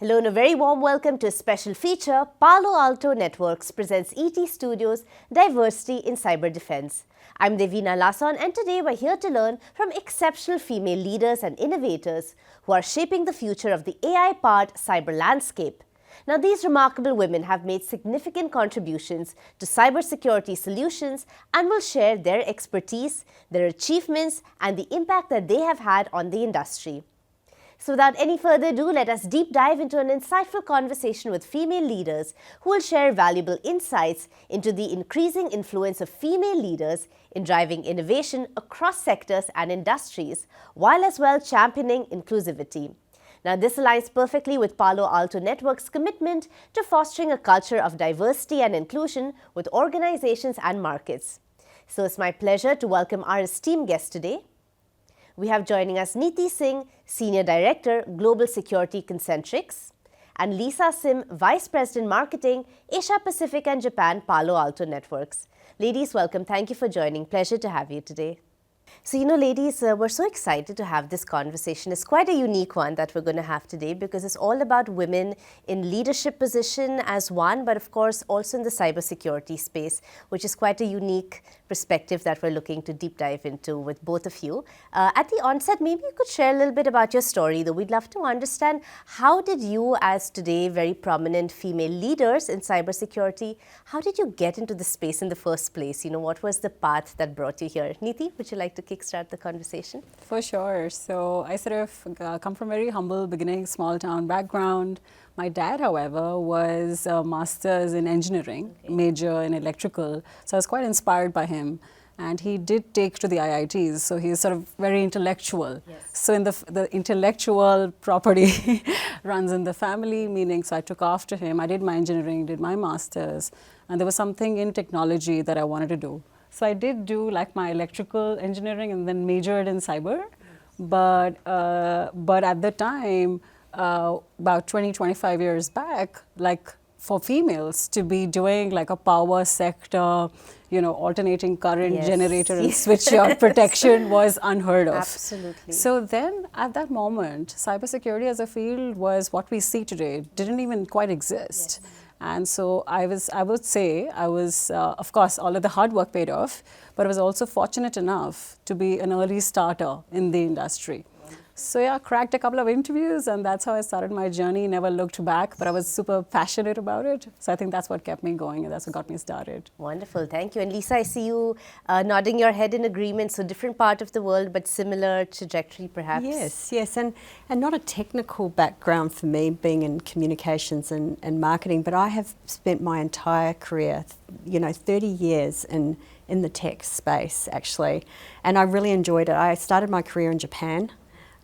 Hello and a very warm welcome to a special feature. Palo Alto Networks presents ET Studios Diversity in Cyber Defense. I'm Devina Lasson and today we're here to learn from exceptional female leaders and innovators who are shaping the future of the AI-powered cyber landscape. Now, these remarkable women have made significant contributions to cybersecurity solutions and will share their expertise, their achievements, and the impact that they have had on the industry. So without any further ado, let us deep dive into an insightful conversation with female leaders who will share valuable insights into the increasing influence of female leaders in driving innovation across sectors and industries, while as well championing inclusivity. Now, this aligns perfectly with Palo Alto Networks' commitment to fostering a culture of diversity and inclusion with organizations and markets. So it's my pleasure to welcome our esteemed guest today. We have joining us Nity Singh, Senior Director, Global Security, Concentrix, and Lisa Sim, Vice President, Marketing, Asia Pacific and Japan, Palo Alto Networks. Ladies, welcome. Thank you for joining. Pleasure to have you today. So, ladies, we're so excited to have this conversation. It's quite a unique one that we're going to have today because it's all about women in leadership position as one, but of course also in the cybersecurity space, which is quite a unique perspective that we're looking to deep dive into with both of you. At the onset, maybe you could share a little bit about your story, though. We'd love to understand how did you, as today very prominent female leaders in cybersecurity, how did you get into the space in the first place? What was the path that brought you here? Nity, would you like to kickstart the conversation? For sure. So I sort of come from very humble beginning, small town background. My dad, however, was a master's in engineering, major in electrical. So I was quite inspired by him. And he did take to the IITs, so he's sort of very intellectual. Yes. So in the intellectual property runs in the family, meaning so I took after him. I did my engineering, did my master's, and there was something in technology that I wanted to do. So I did do like my electrical engineering and then majored in cyber. But at the time, about 20, 25 years back, like for females to be doing like a power sector, alternating current generator and switchyard protection was unheard of. Absolutely. So then at that moment, cybersecurity as a field was what we see today. It didn't even quite exist. Yes. And so I would say, of course, all of the hard work paid off, but I was also fortunate enough to be an early starter in the industry. So yeah, cracked a couple of interviews, and that's how I started my journey. Never looked back, but I was super passionate about it. So I think that's what kept me going, and that's what got me started. Wonderful, thank you. And Lisa, I see you nodding your head in agreement. So different part of the world, but similar trajectory, perhaps. Yes, and not a technical background for me, being in communications and marketing, but I have spent my entire career, 30 years in the tech space, actually, and I really enjoyed it. I started my career in Japan.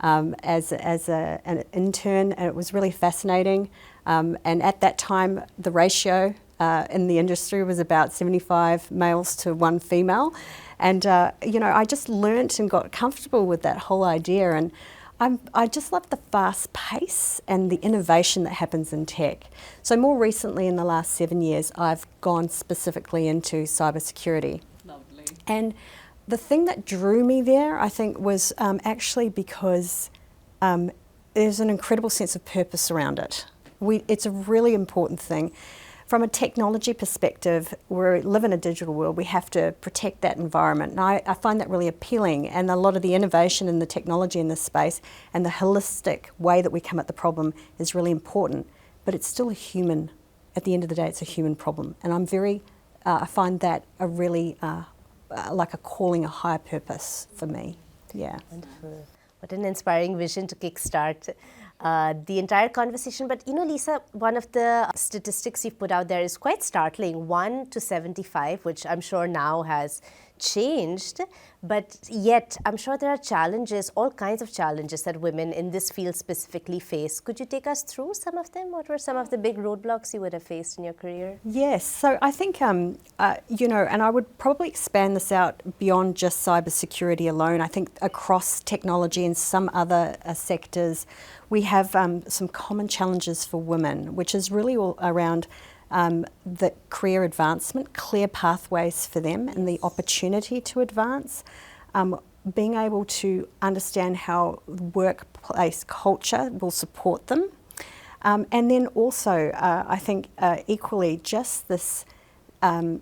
As an intern, and it was really fascinating. And at that time, the ratio in the industry was about 75 males to 1 female. And, I just learnt and got comfortable with that whole idea. And I just love the fast pace and the innovation that happens in tech. So more recently, in the last 7 years, I've gone specifically into cybersecurity. Lovely. And the thing that drew me there, I think, was actually because there's an incredible sense of purpose around it. It's a really important thing. From a technology perspective, we live in a digital world, we have to protect that environment. And I find that really appealing, and a lot of the innovation in the technology in this space and the holistic way that we come at the problem is really important. But it's still at the end of the day, it's a human problem. And I find that a really like a calling, a higher purpose for me. Yeah. Wonderful. What an inspiring vision to kickstart the entire conversation. But Lisa, one of the statistics you've put out there is quite startling, 1 to 75, which I'm sure now has changed, but yet I'm sure there are challenges, all kinds of challenges that women in this field specifically face. Could you take us through some of them? What were some of the big roadblocks you would have faced in your career? Yes, so I think, and I would probably expand this out beyond just cybersecurity alone. I think across technology and some other sectors, we have some common challenges for women, which is really all around the career advancement, clear pathways for them and the opportunity to advance, being able to understand how workplace culture will support them, And then also, I think equally, just this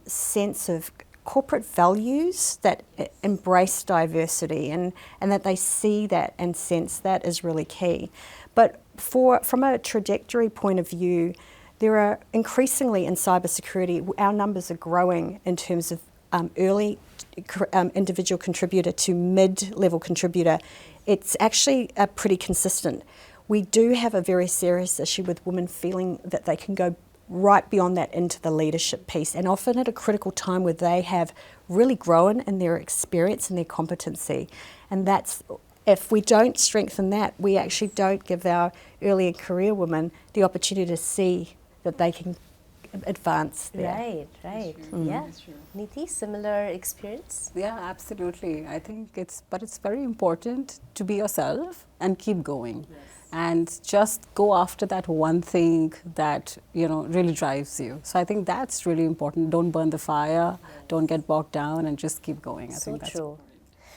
sense of corporate values that embrace diversity and that they see that and sense that is really key. But from a trajectory point of view, there are increasingly in cybersecurity, our numbers are growing in terms of early individual contributor to mid-level contributor. It's actually pretty consistent. We do have a very serious issue with women feeling that they can go right beyond that into the leadership piece, and often at a critical time where they have really grown in their experience and their competency. And that's, if we don't strengthen that, we actually don't give our early career women the opportunity to see that they can advance there. Right. Yeah. Nity, similar experience? Yeah, absolutely. I think it's very important to be yourself and keep going. Yes. And just go after that one thing that, really drives you. So I think that's really important. Don't burn the fire, don't get bogged down, and just keep going. I think that's true.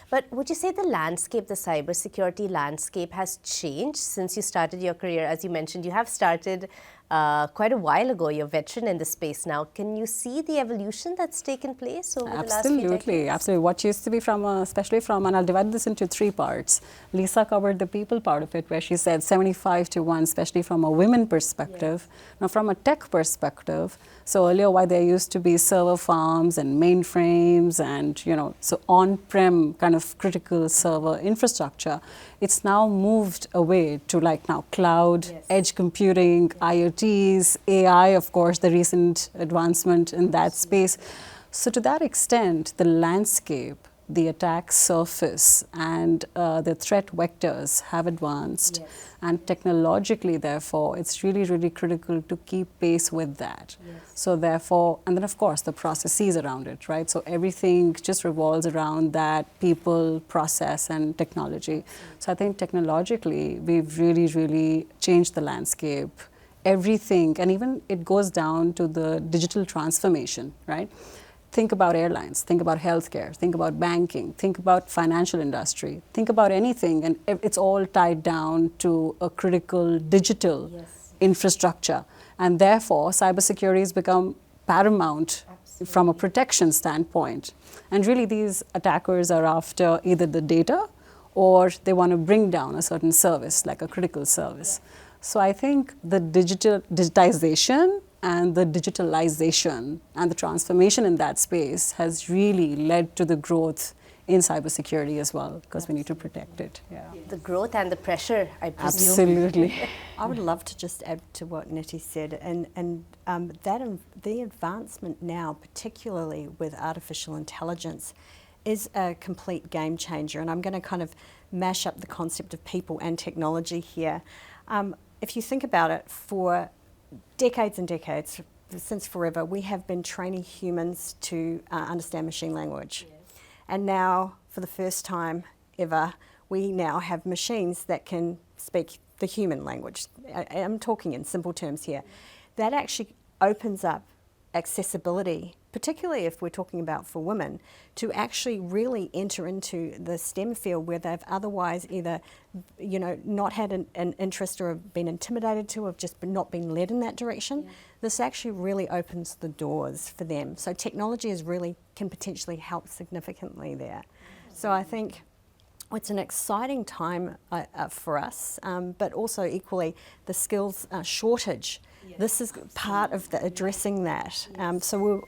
But would you say the landscape, the cybersecurity landscape has changed since you started your career? As you mentioned, you have started quite a while ago. You're a veteran in the space now. Can you see the evolution that's taken place over the last few decades? Absolutely. What used to be especially from, and I'll divide this into three parts. Lisa covered the people part of it, where she said 75-1, especially from a women perspective. Yes. Now, from a tech perspective, so earlier, why there used to be server farms and mainframes and, so on-prem kind of critical server infrastructure, it's now moved away to now cloud, yes, edge computing, IoTs, AI, of course, the recent advancement in that space. So to that extent, the landscape, the attack surface, and the threat vectors have advanced. Yes. And technologically, therefore, it's really, really critical to keep pace with that. Yes. So therefore, and then of course, the processes around it, right? So everything just revolves around that people, process, and technology. So I think technologically, we've really, really changed the landscape. Everything, and even it goes down to the digital transformation, right? Think about airlines, think about healthcare, think about banking, think about financial industry, think about anything, and it's all tied down to a critical digital, yes, infrastructure. And therefore, cybersecurity has become paramount. Absolutely. From a protection standpoint. And really, these attackers are after either the data or they want to bring down a certain service, like a critical service. Yeah. So I think the digitization and the digitalization and the transformation in that space has really led to the growth in cybersecurity as well, because we need to protect it. Yeah. The growth and the pressure, I presume. Absolutely. I would love to just add to what Nity said, and the advancement now, particularly with artificial intelligence, is a complete game changer. And I'm going to kind of mash up the concept of people and technology here. If you think about it, for decades and decades, since forever, we have been training humans to understand machine language. Yes. And now, for the first time ever, we now have machines that can speak the human language. I'm talking in simple terms here. That actually opens up accessibility, particularly if we're talking about for women, to actually really enter into the STEM field where they've otherwise either, not had an interest or have been intimidated to, or have just not been led in that direction. Yeah. This actually really opens the doors for them. So technology can potentially help significantly there. So I think it's an exciting time for us, but also equally the skills shortage. Yes, this is part of addressing that. Yes. So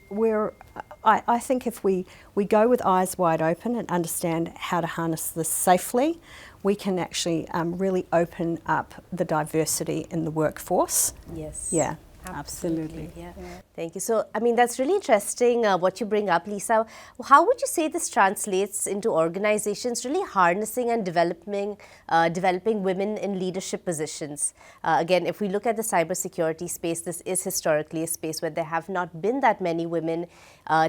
I think if we go with eyes wide open and understand how to harness this safely, we can actually really open up the diversity in the workforce. Yes. Yeah. Absolutely. Yeah. Thank you. So, that's really interesting what you bring up, Lisa. How would you say this translates into organizations really harnessing and developing women in leadership positions? Again, if we look at the cybersecurity space, this is historically a space where there have not been that many women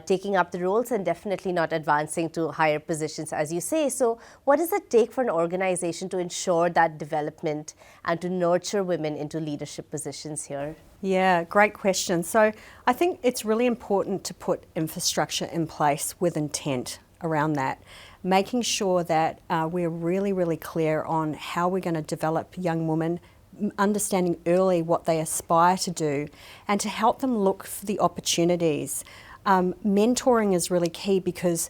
taking up the roles and definitely not advancing to higher positions, as you say. So, what does it take for an organization to ensure that development and to nurture women into leadership positions here? Yeah, great question. So I think it's really important to put infrastructure in place with intent around that, making sure that we're really, really clear on how we're going to develop young women understanding early what they aspire to do and to help them look for the opportunities. Mentoring is really key because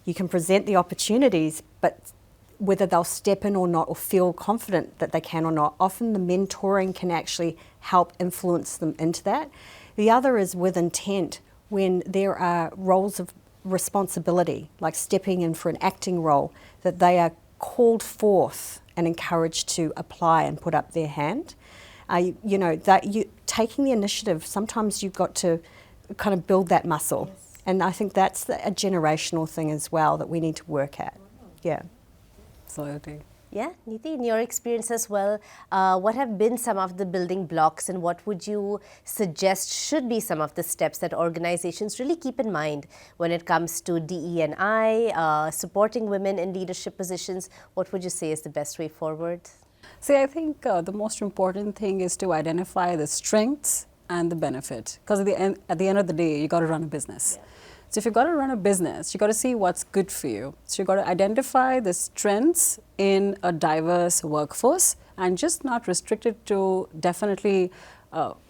you can present the opportunities, but whether they'll step in or not or feel confident that they can or not, often the mentoring can actually help influence them into that. The other is with intent, when there are roles of responsibility, like stepping in for an acting role, that they are called forth and encouraged to apply and put up their hand. Taking the initiative, sometimes you've got to kind of build that muscle. Yes. And I think that's a generational thing as well that we need to work at. Yeah. Absolutely. Yeah, Nity, in your experience as well, what have been some of the building blocks and what would you suggest should be some of the steps that organizations really keep in mind when it comes to DE&I, supporting women in leadership positions? What would you say is the best way forward? See, I think the most important thing is to identify the strengths and the benefit, because at the end of the day, you got to run a business. Yeah. So if you've got to run a business, you've got to see what's good for you. So you've got to identify the strengths in a diverse workforce and just not restricted to definitely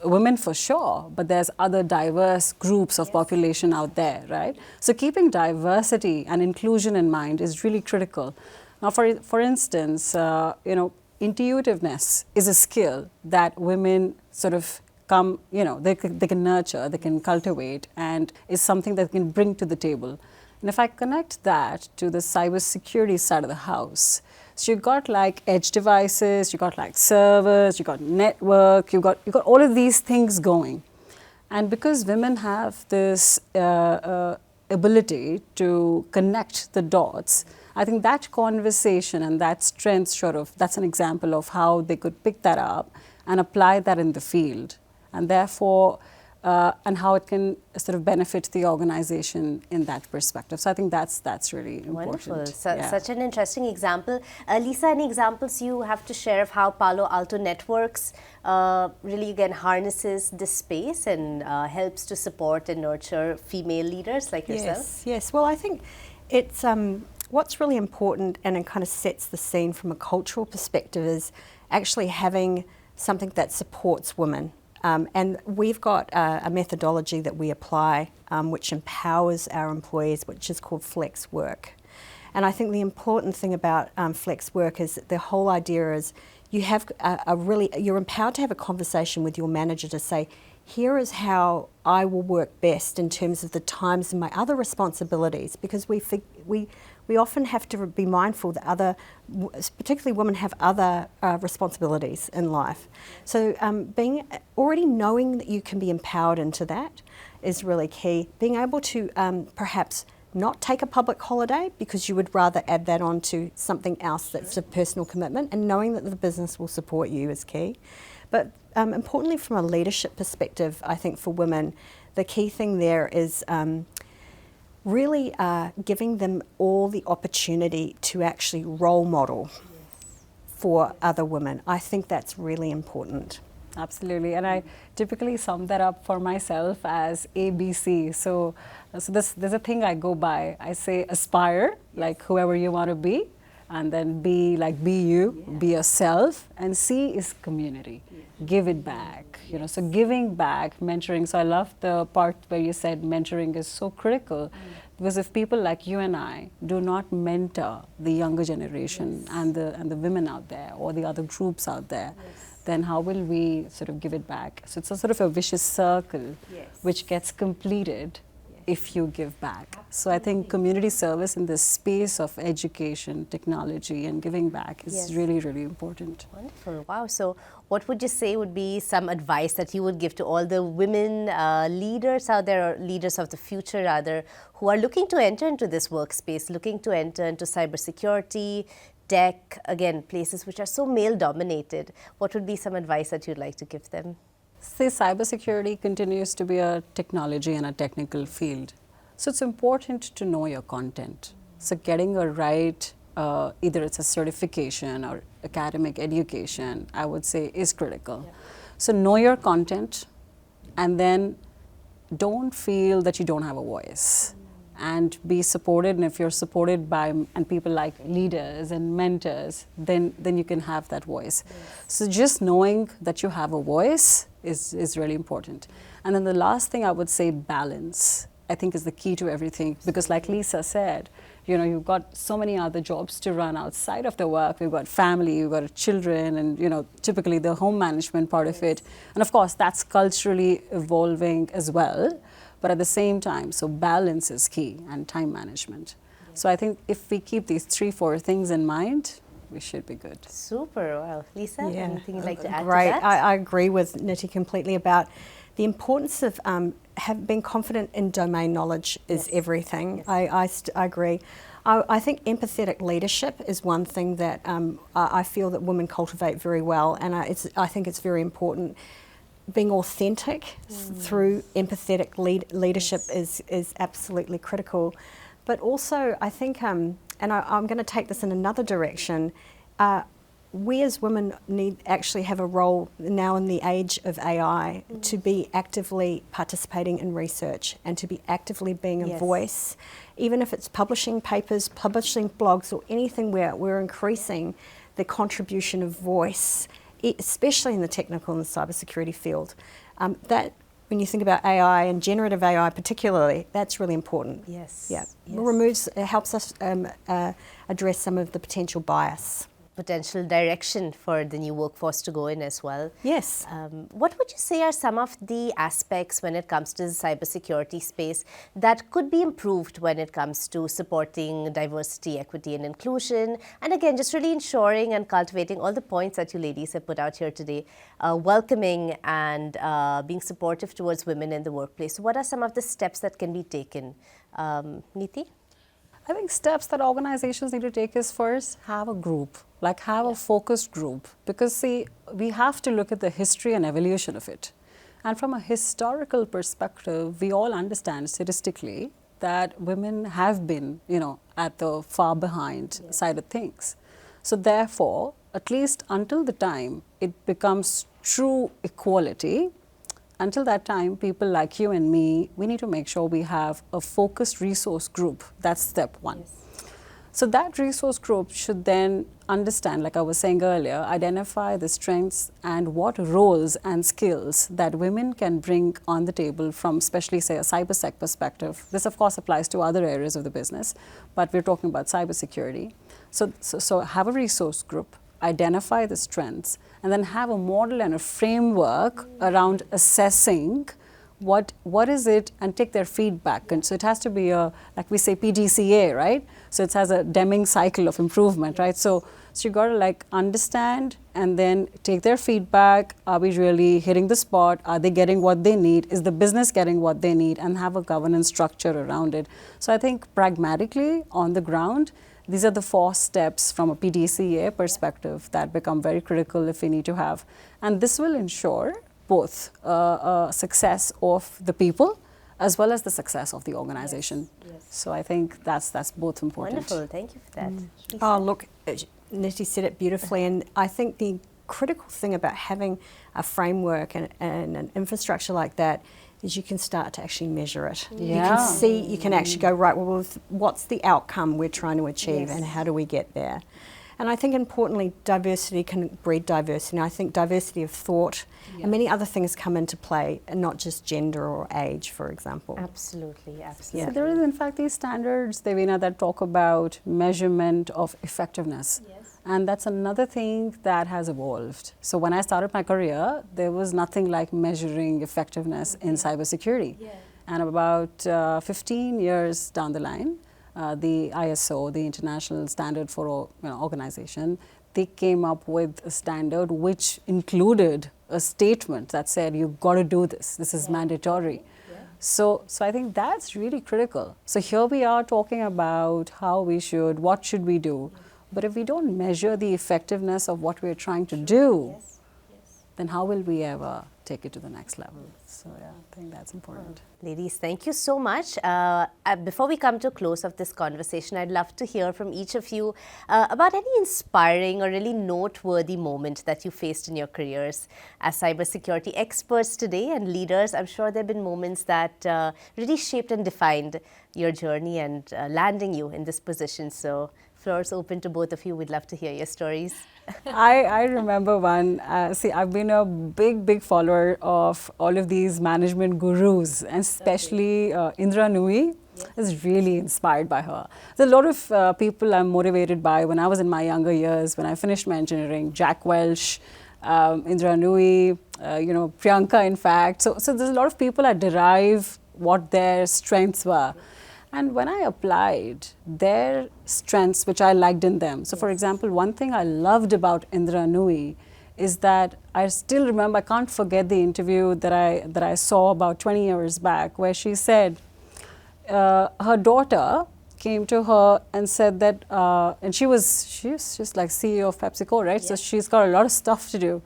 women for sure, but there's other diverse groups of population out there, right? So keeping diversity and inclusion in mind is really critical. Now, for instance, intuitiveness is a skill that women sort of they can nurture, they can cultivate, and is something that can bring to the table. And if I connect that to the cybersecurity side of the house, so you've got like edge devices, you've got like servers, you've got network, you've got all of these things going. And because women have this ability to connect the dots, I think that conversation and that strength that's an example of how they could pick that up and apply that in the field. And therefore, and how it can sort of benefit the organization in that perspective. So I think that's really important. Wonderful. Such an interesting example. Lisa, any examples you have to share of how Palo Alto Networks really again harnesses this space and helps to support and nurture female leaders like yourself? Yes. Well, I think it's what's really important, and it kind of sets the scene from a cultural perspective, is actually having something that supports women. And we've got a methodology that we apply which empowers our employees, which is called flex work. And I think the important thing about flex work is that the whole idea is you have you're empowered to have a conversation with your manager to say, here is how I will work best in terms of the times and my other responsibilities, because we often have to be mindful that particularly women, have other responsibilities in life. So already knowing that you can be empowered into that is really key. Being able to perhaps not take a public holiday because you would rather add that on to something else that's a personal commitment, and knowing that the business will support you is key. But importantly, from a leadership perspective, I think for women, the key thing there is really giving them all the opportunity to actually role model for other women. I think that's really important. Absolutely, and I typically sum that up for myself as ABC. So there's a thing I go by. I say aspire, like whoever you want to be, and then B, like be you, be yourself, and C is community. Give it back, so giving back, mentoring. So I love the part where you said mentoring is so critical, because if people like you and I do not mentor the younger generation and the women out there or the other groups out there, then how will we sort of give it back? So it's a sort of a vicious circle which gets completed if you give back. So I think community service in this space of education, technology, and giving back is really, really important. Wonderful. Wow. So what would you say would be some advice that you would give to all the women leaders out there, or leaders of the future rather, who are looking to enter into this workspace, looking to enter into cybersecurity, tech, again, places which are so male-dominated? What would be some advice that you'd like to give them? Say cybersecurity continues to be a technology and a technical field. So it's important to know your content. So getting a right, either it's a certification or academic education, I would say is critical. So know your content, and then don't feel that you don't have a voice. and be supported. And if you're supported by and people like leaders and mentors, then you can have that voice. So just knowing that you have a voice is really important. And then the last thing I would say, balance, I think is the key to everything, because like Lisa said, you know, you've got so many other jobs to run outside of the work. We've got family, we've got children, and, you know, typically the home management part of it. And of course, that's culturally evolving as well. But at the same time, so balance is key, and time management. So I think if we keep these 3-4 things in mind, we should be good. Super. Well, Lisa, anything you'd like to add Great. to that? I agree with Nity completely about the importance of being confident in domain knowledge is everything. Yes. I agree. I think empathetic leadership is one thing that I feel that women cultivate very well, and I think it's very important. Being authentic through empathetic leadership is absolutely critical. But also, I think, and I'm going to take this in another direction, we as women actually have a role now in the age of AI to be actively participating in research and to be actively being a voice. Even if it's publishing papers, publishing blogs, or anything where we're increasing the contribution of voice, especially in the technical and the cybersecurity field. That, when you think about AI and generative AI particularly, that's really important. Yes. Yeah. Yes. It helps us address some of the potential bias. Potential direction for the new workforce to go in as well. Yes. What would you say are some of the aspects when it comes to the cybersecurity space that could be improved when it comes to supporting diversity, equity, and inclusion? And again, just really ensuring and cultivating all the points that you ladies have put out here today, welcoming and being supportive towards women in the workplace. What are some of the steps that can be taken? Nity? I think steps that organizations need to take is first have a group, like have a focused group, because see, we have to look at the history and evolution of it. And from a historical perspective, we all understand statistically that women have been, you know, at the far behind side of things. So therefore, at least until the time it becomes true equality, until that time, people like you and me, we need to make sure we have a focused resource group. That's step one. So that resource group should then understand, like I was saying earlier, identify the strengths and what roles and skills that women can bring on the table from, especially say a cybersec perspective. This of course applies to other areas of the business, but we're talking about cybersecurity. So have a resource group, identify the strengths, and then have a model and a framework around assessing what is it, and take their feedback. And so it has to be a, like we say, PDCA, right? So it has a Deming cycle of improvement, right? So you got to like understand and then take their feedback. Are we really hitting the spot? Are they getting what they need? Is the business getting what they need? And have a governance structure around it. So I think pragmatically on the ground, these are the 4 steps from a PDCA perspective that become very critical if we need to have. And this will ensure both success of the people as well as the success of the organization. So I think that's both important. Wonderful. Thank you for that. Oh, look, Nity said it beautifully, and I think the critical thing about having a framework and an infrastructure like that is you can start to actually measure it. You can see, you can actually go, right, well, what's the outcome we're trying to achieve and how do we get there? And I think importantly, diversity can breed diversity. And I think diversity of thought and many other things come into play, and not just gender or age, for example. Absolutely, absolutely. So there is in fact these standards, Devina, that talk about measurement of effectiveness. And that's another thing that has evolved. So when I started my career, there was nothing like measuring effectiveness in cybersecurity. And about 15 years down the line, the ISO, the International Standard for Organization, they came up with a standard which included a statement that said, you've got to do this. This is mandatory. So I think that's really critical. So here we are talking about how we should, what should we do? But if we don't measure the effectiveness of what we're trying to do, then how will we ever take it to the next level? So yeah, I think that's important. Ladies, thank you so much. Before we come to a close of this conversation, I'd love to hear from each of you about any inspiring or really noteworthy moment that you faced in your careers. As cybersecurity experts today and leaders, I'm sure there have been moments that really shaped and defined your journey and landing you in this position. So, floor's open to both of you. We'd love to hear your stories. I remember one. See, I've been a big follower of all of these management gurus, and especially Indra Nooyi is really inspired by her. There's a lot of people I'm motivated by when I was in my younger years, when I finished my engineering. Jack Welch, Indra Nooyi, Priyanka, in fact. So there's a lot of people I derive what their strengths were. And when I applied their strengths, which I liked in them. So for example, one thing I loved about Indra Nooyi is that I still remember, I can't forget the interview that I saw about 20 years back, where she said her daughter came to her and said that, and she's just like CEO of PepsiCo, right? Yeah. So she's got a lot of stuff to do.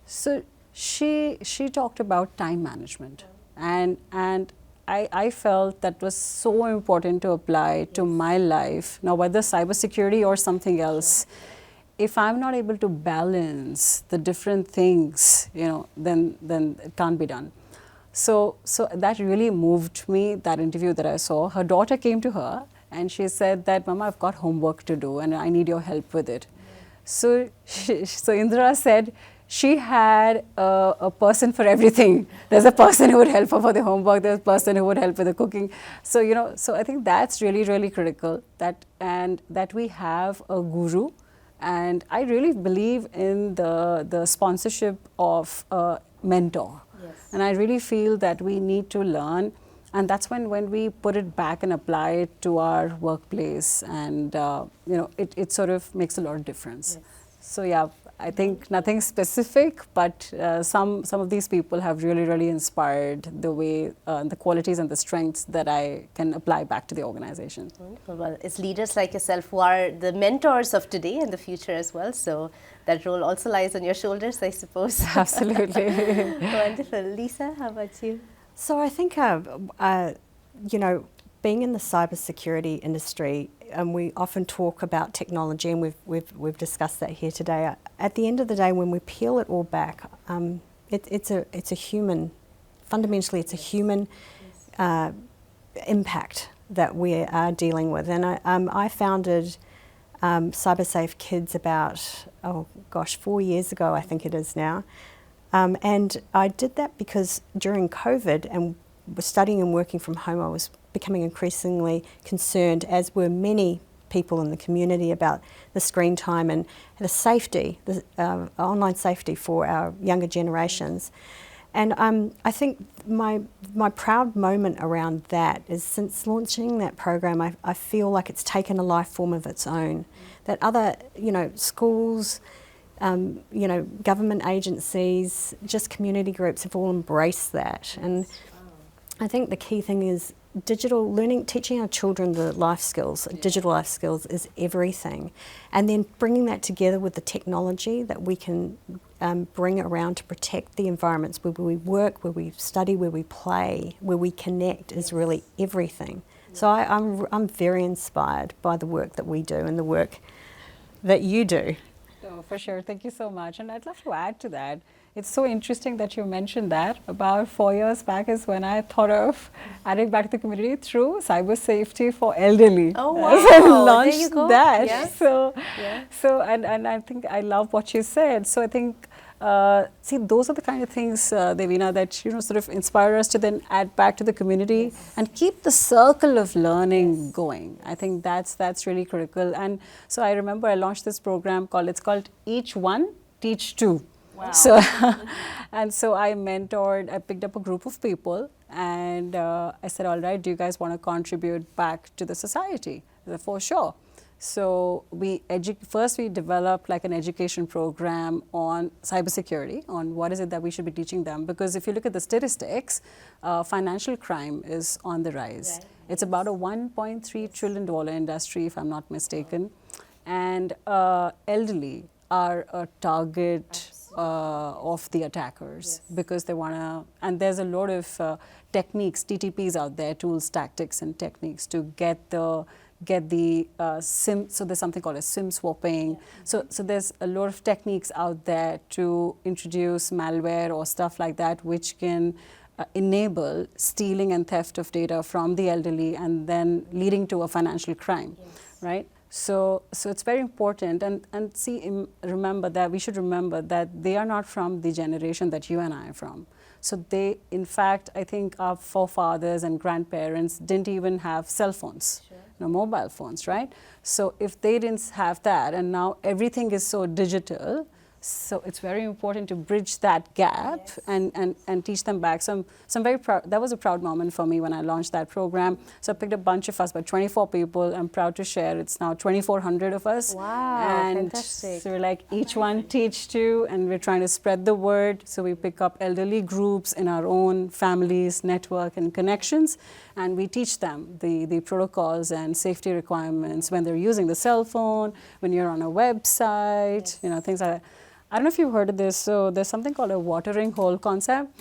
So she talked about time management, and I felt that was so important to apply to my life. Now, whether cybersecurity or something else, if I'm not able to balance the different things, then it can't be done. So that really moved me, that interview that I saw. Her daughter came to her and she said that, Mama, I've got homework to do and I need your help with it. So Indra said, she had a person for everything. There's a person who would help her for the homework. There's a person who would help with the cooking. So, so I think that's really critical, that we have a guru. And I really believe in the sponsorship of a mentor. Yes. And I really feel that we need to learn. And that's when we put it back and apply it to our workplace. And, it sort of makes a lot of difference. Yes. So, yeah. I think nothing specific, but some of these people have really inspired the way, the qualities and the strengths that I can apply back to the organization. Wonderful. Well, it's leaders like yourself who are the mentors of today and the future as well. So that role also lies on your shoulders, I suppose. Absolutely. Wonderful. Lisa, how about you? So I think, being in the cybersecurity industry, and we often talk about technology, and we've discussed that here today. At the end of the day, when we peel it all back, it's a human, fundamentally it's a human impact that we are dealing with. And I founded CyberSafe Kids about 4 years ago, I think it is now. And I did that because during COVID and studying and working from home, I was becoming increasingly concerned, as were many people in the community, about the screen time and the safety, the online safety for our younger generations. And I think my proud moment around that is, since launching that program, I feel like it's taken a life form of its own. That other, schools, government agencies, just community groups have all embraced that. And I think the key thing is digital learning, teaching our children the life skills, digital life skills is everything. And then bringing that together with the technology that we can bring around to protect the environments where we work, where we study, where we play, where we connect is really everything. So I'm very inspired by the work that we do and the work that you do. Oh, for sure. Thank you so much. And I'd love to add to that. It's so interesting that you mentioned that. About 4 years back is when I thought of adding back to the community through cyber safety for elderly. Oh, wow. Launched there you go. that. Yes. So and I think I love what you said. So I think, see, those are the kind of things, Devina, that sort of inspire us to then add back to the community and keep the circle of learning going. I think that's really critical. And so I remember I launched this program it's called Each One, Teach Two. Wow. So I picked up a group of people, and I said, all right, do you guys want to contribute back to the society? They said, for sure. So first we developed like an education program on cybersecurity, on what is it that we should be teaching them. Because if you look at the statistics, financial crime is on the rise. Right. It's about a $1.3 trillion industry, if I'm not mistaken. And elderly are a target of the attackers, because they want to, and there's a lot of techniques, TTPs out there, tools, tactics, and techniques to get the SIM. So there's something called a SIM swapping. So there's a lot of techniques out there to introduce malware or stuff like that, which can enable stealing and theft of data from the elderly and then leading to a financial crime, right? So it's very important, and remember that we should remember that they are not from the generation that you and I are from. So they, in fact, I think our forefathers and grandparents didn't even have cell phones, mobile phones, right? So if they didn't have that, and now everything is so digital, so it's very important to bridge that gap and teach them back. So I'm very proud. That was a proud moment for me when I launched that program. So I picked a bunch of us, about 24 people. I'm proud to share it's now 2,400 of us. Wow, and fantastic. So we're like, each one teach two, and we're trying to spread the word. So we pick up elderly groups in our own families, network, and connections, and we teach them the protocols and safety requirements when they're using the cell phone, when you're on a website, things like that. I don't know if you've heard of this. So there's something called a watering hole concept.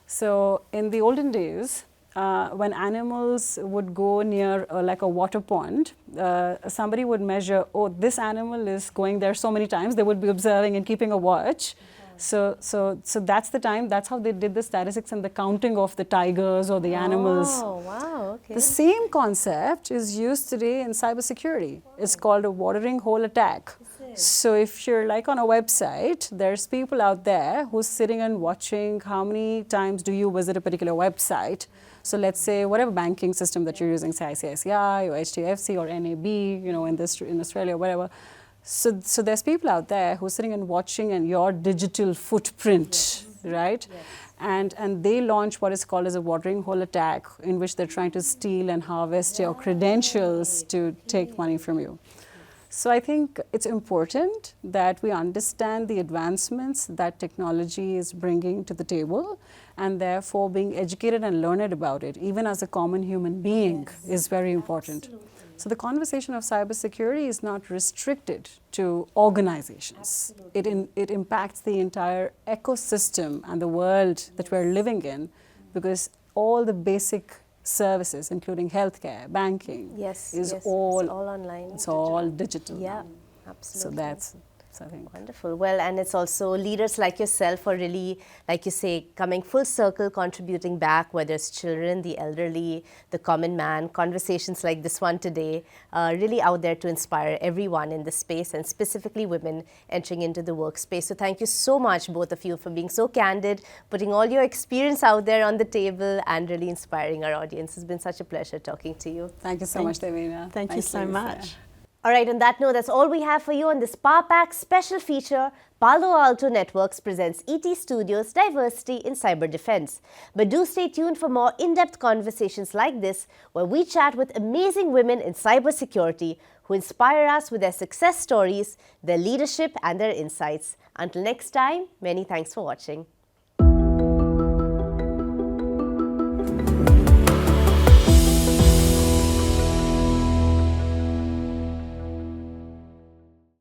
So in the olden days, when animals would go near like a water pond, somebody would measure, oh, this animal is going there so many times. They would be observing and keeping a watch. So that's the time. That's how they did the statistics and the counting of the tigers or the animals. Oh, wow, okay. The same concept is used today in cybersecurity. It's called a watering hole attack. So if you're like on a website, there's people out there who's sitting and watching how many times do you visit a particular website. So let's say whatever banking system that you're using, say ICICI or HDFC or NAB, in Australia, whatever. So there's people out there who are sitting and watching and your digital footprint, right? And they launch what is called as a watering hole attack, in which they're trying to steal and harvest your credentials to take money from you. So I think it's important that we understand the advancements that technology is bringing to the table, and therefore being educated and learned about it, even as a common human being, is very important. Absolutely. So the conversation of cybersecurity is not restricted to organizations. It impacts the entire ecosystem and the world that we're living in, because all the basic services, including healthcare, banking, is all online. It's all digital. Yeah, absolutely. So that's, I think. Wonderful. Well, and it's also leaders like yourself who are really, like you say, coming full circle, contributing back, whether it's children, the elderly, the common man, conversations like this one today, really out there to inspire everyone in the space, and specifically women entering into the workspace. So thank you so much, both of you, for being so candid, putting all your experience out there on the table, and really inspiring our audience. It's been such a pleasure talking to you. Thank you so much, Devina. Thank you so much. All right, on that note, that's all we have for you on this Power Pack special feature. Palo Alto Networks presents ET Studios Diversity in Cyber Defense. But do stay tuned for more in-depth conversations like this, where we chat with amazing women in cybersecurity who inspire us with their success stories, their leadership, and their insights. Until next time, many thanks for watching.